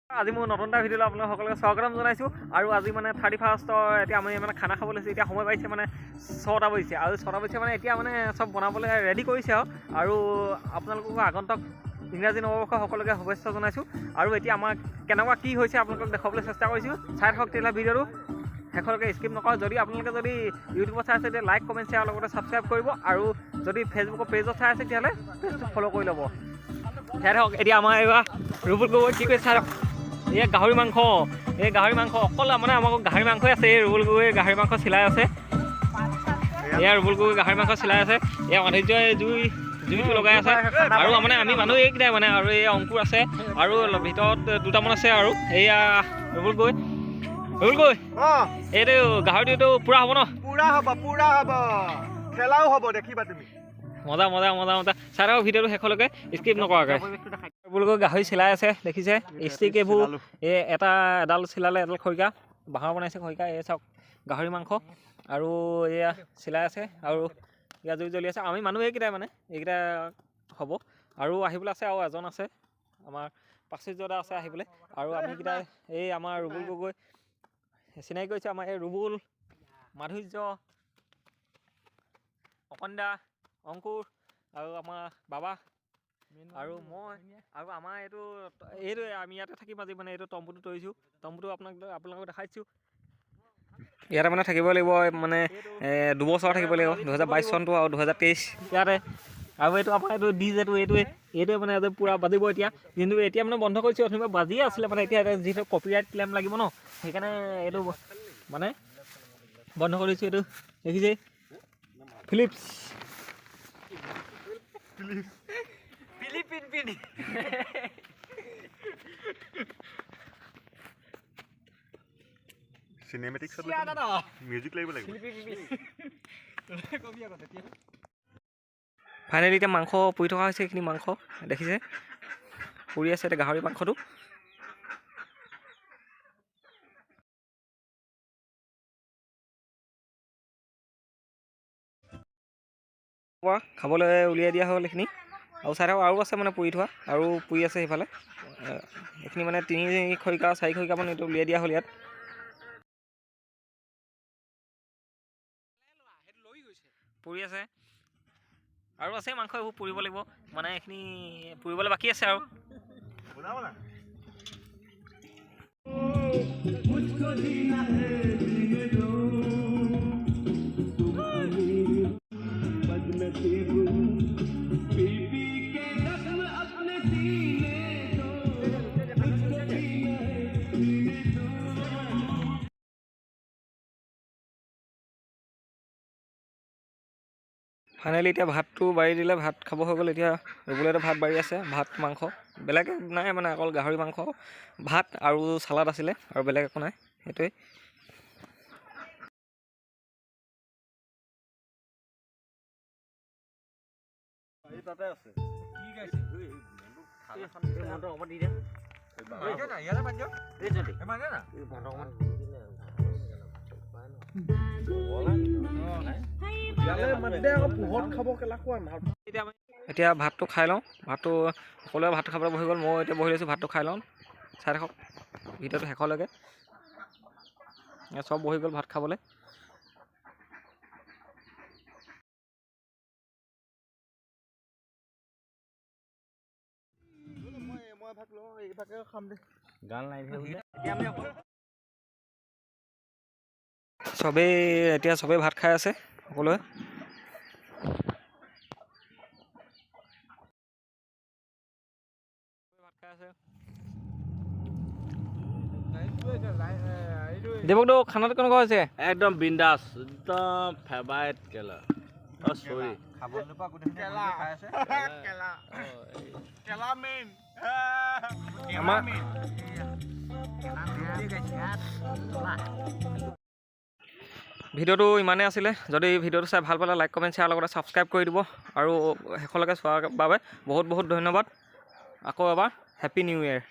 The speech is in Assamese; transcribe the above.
আজি মোৰ নতুন এটা ভিডিঅ'লৈ আপোনালোক সকলোকে স্বাগতম জনাইছোঁ। আৰু আজি মানে 31ৰ এতিয়া আমি মানে খানা খাব লৈছোঁ। এতিয়া সময় পাইছে মানে 6টা বাজিছে, আৰু 6টা বাজিছে মানে এতিয়া মানে চব বনাবলৈ ৰেডি কৰিছে আৰু আপোনালোকক আগন্তুক ইংৰাজী নৱবৰ্ষ সকলোকে শুভেচ্ছা জনাইছোঁ। আৰু এতিয়া আমাৰ কেনেকুৱা কি হৈছে আপোনালোকক দেখুৱাবলৈ চেষ্টা কৰিছোঁ। চাই থাকক তেতিয়াহ'লে ভিডিঅ'টো শেষলৈকে স্কিপ নকৰোঁ। যদি আপোনালোকে যদি ইউটিউবত চাই আছে তেতিয়া লাইক কমেণ্ট শ্বেয়াৰ লগতে ছাবস্ক্ৰাইব কৰিব, আৰু যদি ফেচবুকৰ পেজত চাই আছে তেতিয়াহ'লে পেজটো ফ'ল' কৰি ল'ব। চাই থাকক এতিয়া আমাৰ এইবাৰ ৰুবুল গগৈ কি কৰিছে চাই থাকক। এই গাহৰি মাংস অকল মানে আমাক গাহৰি মাংসই আছে। এই ৰুবুল গগৈ গাহৰি মাংস চিলাই আছে। এয়া ৰুবুল গগৈ গাহৰি মাংস চিলাই আছে। এয়া মাধুৰ্যই জুইটো লগাই আছে। আৰু মানে আমি মানুহ এইকেইটাই মানে, আৰু এই অংকুৰ আছে, আৰু ভিতৰত দুটামান আছে। আৰু এয়া ৰুবুল গগৈ এইটো গাহৰিটো পুৰা হ'ব ন? পুৰা হ'ব খেলাও হ'ব, দেখিবা তুমি। মজা চাই থাকক ভিডিঅ'টো শেষলৈকে স্কিপ নকৰাকৈ। ৰুবুল গগৈ গাহৰি চিলাই আছে, দেখিছে ষ্টিক এইবোৰ এডাল চিলালে, এডাল খৰিকা বাঁহৰ বনাইছে খৰিকা। এই চাওক গাহৰি মাংস, আৰু এয়া চিলাই আছে, আৰু এয়া জুই জ্বলি আছে। আমি মানুহ এইকেইটাই মানে, এইকেইটা হ'ব। আৰু আহিবলৈ আছে, আৰু এজন আছে আমাৰ প্ৰাচুৰ্যদা আছে আহিবলৈ। আৰু আমিকেইটাই এই আমাৰ ৰুবুল গগৈ চিনাকি কৰিছে, আমাৰ এই ৰুবুল, মাধুৰ্য, অকণদা, অংকুৰ, আৰু আমাৰ বাবা, আৰু মই, আৰু আমাৰ এইটোৱে আমি ইয়াতে থাকিম আজি। মানে এইটো তম্বুটো তৰিছোঁ, তম্বুটো আপোনালোকক দেখাইছোঁ। ইয়াতে মানে থাকিব লাগিব, মানে 2 বছৰ থাকিব লাগিব, 2022 চনটো আৰু 2023 ইয়াতে। আৰু এইটো আমাৰ এইটো ডিজেটো এইটোৱে মানে পূৰা বাজিব এতিয়া। কিন্তু এতিয়া মানে বন্ধ কৰিছোঁ, অথনিবা বাজিয়ে আছিলে মানে। এতিয়া যিহেতু কপিৰাইট ক্লেইম লাগিব ন, সেইকাৰণে এইটো মানে বন্ধ কৰিছোঁ। এইটো দেখিছে ফিলিপছ চিনেমেটিক মিউজিক লাগিব। ফাইনেলি এতিয়া মাংস পুৰি থকা হৈছে। এইখিনি মাংস দেখিছে পুৰি আছে এতিয়া গাহৰি মাংসটো। খাবলৈ উলিয়াই দিয়া হ'ল এইখিনি। আৰু চাই থাকক আৰু আছে মানে পুৰি থোৱা, আৰু পুৰি আছে সেইফালে। এইখিনি মানে 3 খৰিকা 4 খৰিকামান এইটো উলিয়াই দিয়া হ'ল ইয়াত। পুৰি আছে, আৰু আছে মাংস, এইবোৰ পুৰিব লাগিব মানে। এইখিনি পুৰিবলৈ বাকী আছে আৰু। ফাইনেলি এতিয়া ভাতটো বাঢ়ি দিলে, ভাত খাব হৈ গ'ল। এতিয়া ৰুবুলেতো ভাত বাঢ়ি আছে, ভাত মাংস বেলেগ নাই মানে, অকল গাহৰি মাংস, ভাত আৰু চালাড আছিলে, আৰু বেলেগ একো নাই। সেইটোৱে এতিয়া ভাতটো খাই লওঁ। ভাতটো সকলোৱে ভাত খাবলৈ বহি গ'ল, মই এতিয়া বহি লৈছোঁ, ভাতটো খাই লওঁ। চাই থাকক ভিডিঅ'টো শেষলৈকে। চব বহি গ'ল ভাত খাবলৈ। চবেই ভাত খাই আছে সকলোৱে। দেৱকটো খানাটো কেনেকুৱা হৈছে? একদম বিন্দাছ, একদম ফেভাৰেট কেলা। চৰি ভিডিঅ'টো ইমানেই আছিলে। যদি ভিডিঅ'টো চাই ভাল পালে লাইক কমেণ্ট শ্বেয়াৰ লগতে ছাবস্ক্ৰাইব কৰি দিব, আৰু শেষলৈকে চোৱাৰ বাবে বহুত ধন্যবাদ। আকৌ এবাৰ হেপ্পী নিউ ইয়েৰ।